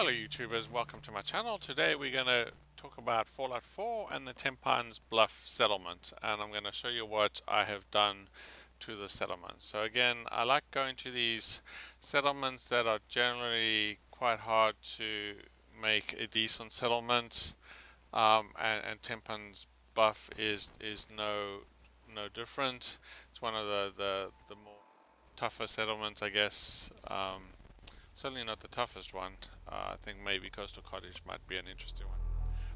Hello YouTubers, welcome to my channel. Today we're going to talk about Fallout 4 and the Tempines Bluff Settlement, and I'm going to show you what I have done to the settlement. So again, I like going to these settlements that are generally quite hard to make a decent settlement, and Tempines Bluff is no different. It's one of the more tougher settlements, I guess. Certainly not the toughest one. I think maybe Coastal Cottage might be an interesting one.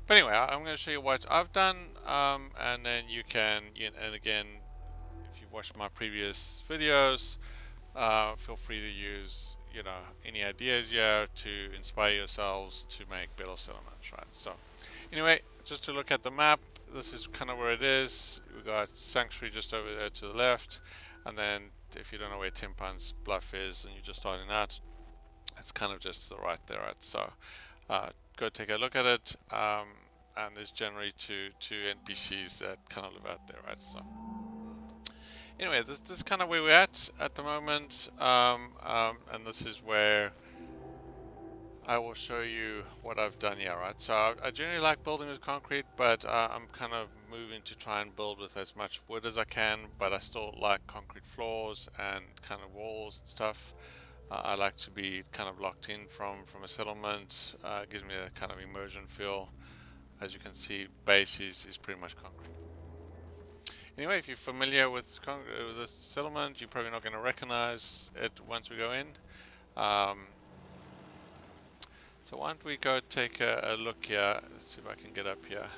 But anyway, I'm going to show you what I've done, and then you can, and again, if you've watched my previous videos, feel free to use, any ideas here to inspire yourselves to make better settlements, right? So, anyway, just to look at the map, this is kind of where it is. We've got Sanctuary just over there to the left, and then if you don't know where Tempines Bluff is and you're just starting out, it's kind of just the right there, right? So go take a look at it, and there's generally two NPCs that kind of live out there, right? So anyway, this is kind of where we're at the moment, and this is where I will show you what I've done here, right? So I generally like building with concrete, but I'm kind of moving to try and build with as much wood as I can, but I still like concrete floors and kind of walls and stuff. I like to be kind of locked in from a settlement. Gives me a kind of immersion feel. As you can see, base is pretty much concrete. Anyway, if you're familiar with this settlement, you're probably not going to recognize it once we go in. So why don't we go take a look here. Let's see if I can get up here.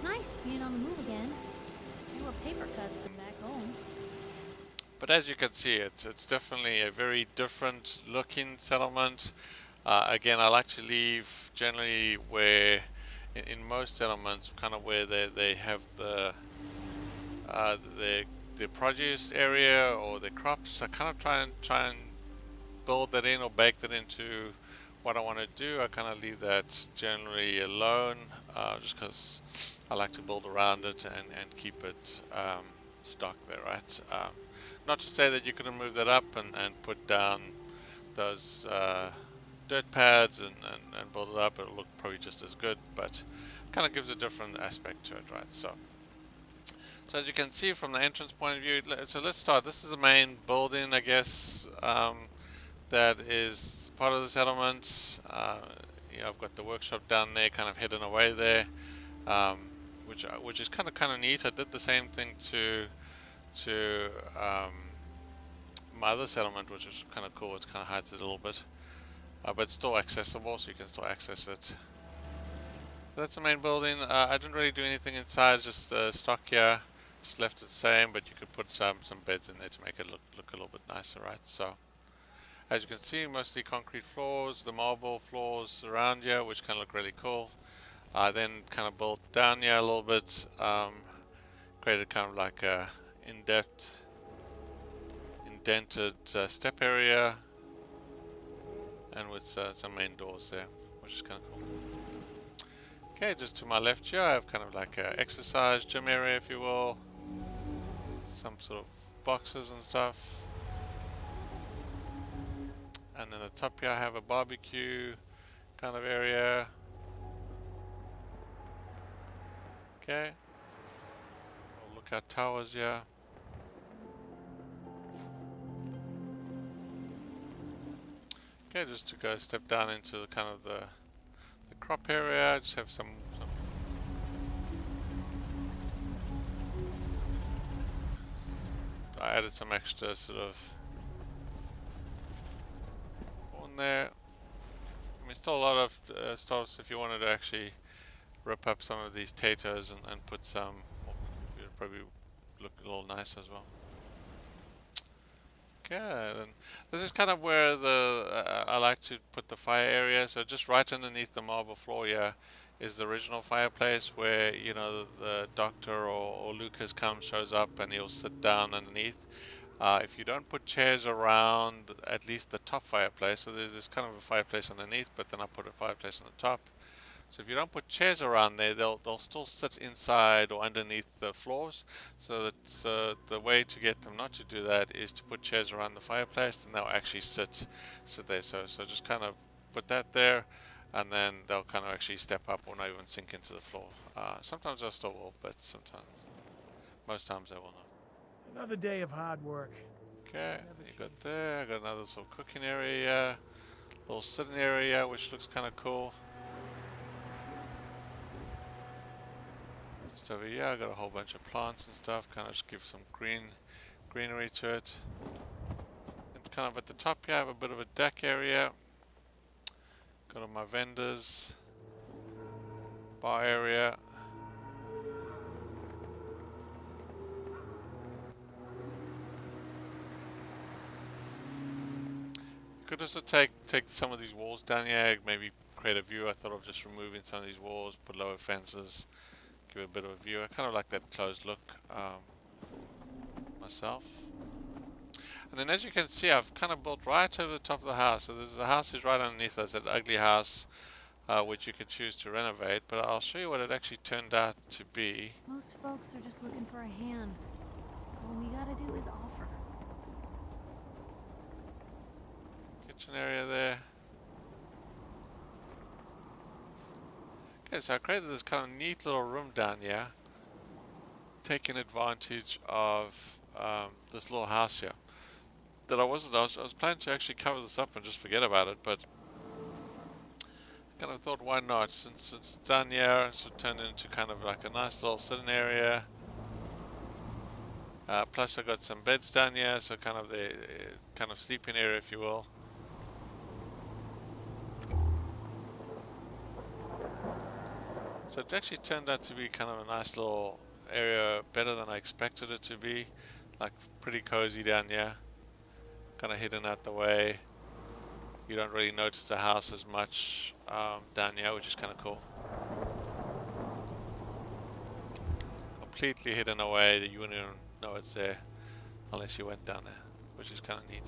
Nice being on the move again. Fewer paper cuts than back home. But as you can see, it's definitely a very different looking settlement. Again, I like to leave generally where, in most settlements, kind of where they have the produce area or the crops. I kind of try and build that in or bake that into what I want to do. I kind of leave that generally alone, just because I like to build around it and keep it stocked there, right? Not to say that you couldn't move that up and put down those dirt pads and build it up. It'll look probably just as good, but kind of gives a different aspect to it, right? So as you can see from the entrance point of view, so let's start. This is the main building, I guess, that is part of the settlement. I've got the workshop down there, kind of hidden away there, which is kind of neat. I did the same thing to my other settlement, which was kind of cool. It kind of hides it a little bit, but it's still accessible, so you can still access it. So that's the main building. I didn't really do anything inside, just stock here. Just left it the same, but you could put some beds in there to make it look a little bit nicer, right? So as you can see, mostly concrete floors, the marble floors around here, which kind of look really cool. Then kind of built down here a little bit, created kind of like a indented step area, and with some main doors there, which is kind of cool. Okay, just to my left here, I have kind of like an exercise gym area, if you will. Some sort of boxes and stuff. And then at the top here I have a barbecue kind of area. Okay. Lookout towers here. Okay, just to go step down into the kind of the crop area. Just have some I added some extra sort of on there. I mean, still a lot of stuff if you wanted to actually rip up some of these potatoes and put some, it would probably look a little nice as well. Okay, and this is kind of where I like to put the fire area. So just right underneath the marble floor here is the original fireplace where, the doctor or Lucas shows up and he'll sit down underneath. If you don't put chairs around at least the top fireplace, so there's this kind of a fireplace underneath, but then I put a fireplace on the top. So if you don't put chairs around there, they'll still sit inside or underneath the floors. So that the way to get them not to do that is to put chairs around the fireplace, and they'll actually sit there. So just kind of put that there, and then they'll kind of actually step up or not even sink into the floor. Sometimes they'll still will, but most times they will not. Another day of hard work. Okay, you got there. I got another sort of cooking area, little sitting area, which looks kind of cool. Just over here, I got a whole bunch of plants and stuff. Kind of just give some greenery to it. And kind of at the top here, I have a bit of a deck area. Got all my vendors, bar area. Could also take some of these walls down here, maybe create a view. I thought of just removing some of these walls, put lower fences, give it a bit of a view. I kind of like that closed look myself. And then as you can see, I've kind of built right over the top of the house. So the house is right underneath us, that ugly house, which you could choose to renovate. But I'll show you what it actually turned out to be. Most folks are just looking for a hand. All we gotta do is offer. Kitchen area there. Okay, so I created this kind of neat little room down here, taking advantage of this little house here. That I was planning to actually cover this up and just forget about it, but kind of thought, why not? Since it's done here, so it turned into kind of like a nice little sitting area. Plus I got some beds down here, so kind of the kind of sleeping area, if you will. So it actually turned out to be kind of a nice little area, better than I expected it to be. Like pretty cozy down here, kind of hidden out the way. You don't really notice the house as much down here, which is kind of cool. Completely hidden away that you wouldn't even know it's there unless you went down there, which is kind of neat.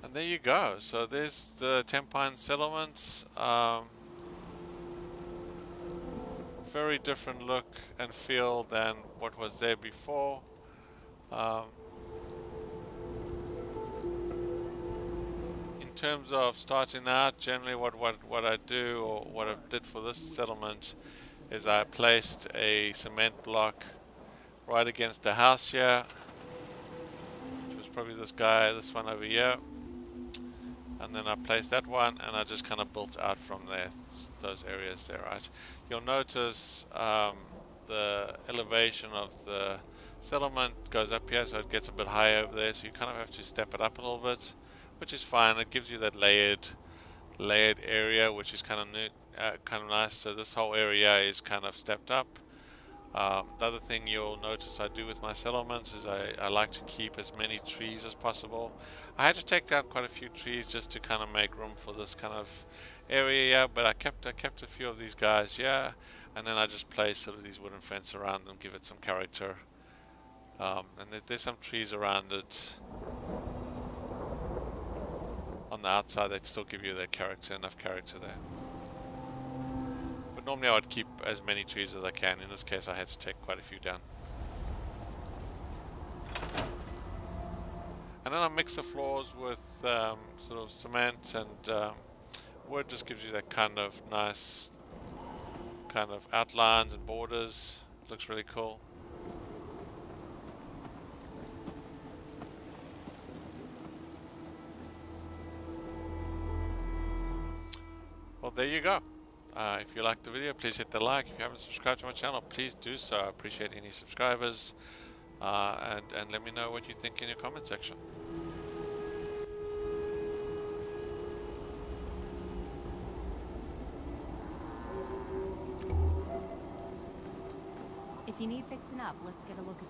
And there you go. So there's the Tempines Settlement. Very different look and feel than what was there before. In terms of starting out, generally what I do, or what I did for this settlement, is I placed a cement block right against the house here, which was probably this one over here. And then I placed that one, and I just kind of built out from there, those areas there, right? You'll notice the elevation of the settlement goes up here, so it gets a bit higher over there, so you kind of have to step it up a little bit, which is fine. It gives you that layered area, which is kind of nice. So this whole area is kind of stepped up. The other thing you'll notice I do with my settlements is I like to keep as many trees as possible. I had to take down quite a few trees just to kind of make room for this kind of area, but I kept a few of these guys, yeah, and then I just placed sort of these wooden fence around them, give it some character. And there's some trees around it on the outside that still give you that character, enough character there. But normally I would keep as many trees as I can. In this case I had to take quite a few down. And then I mix the floors with sort of cement and wood. Just gives you that kind of nice kind of outlines and borders. Looks really cool. Well, there you go. If you liked the video, please hit the like. If you haven't subscribed to my channel, please do so. I appreciate any subscribers. And let me know what you think in your comment section. If you need fixing up, let's get a look at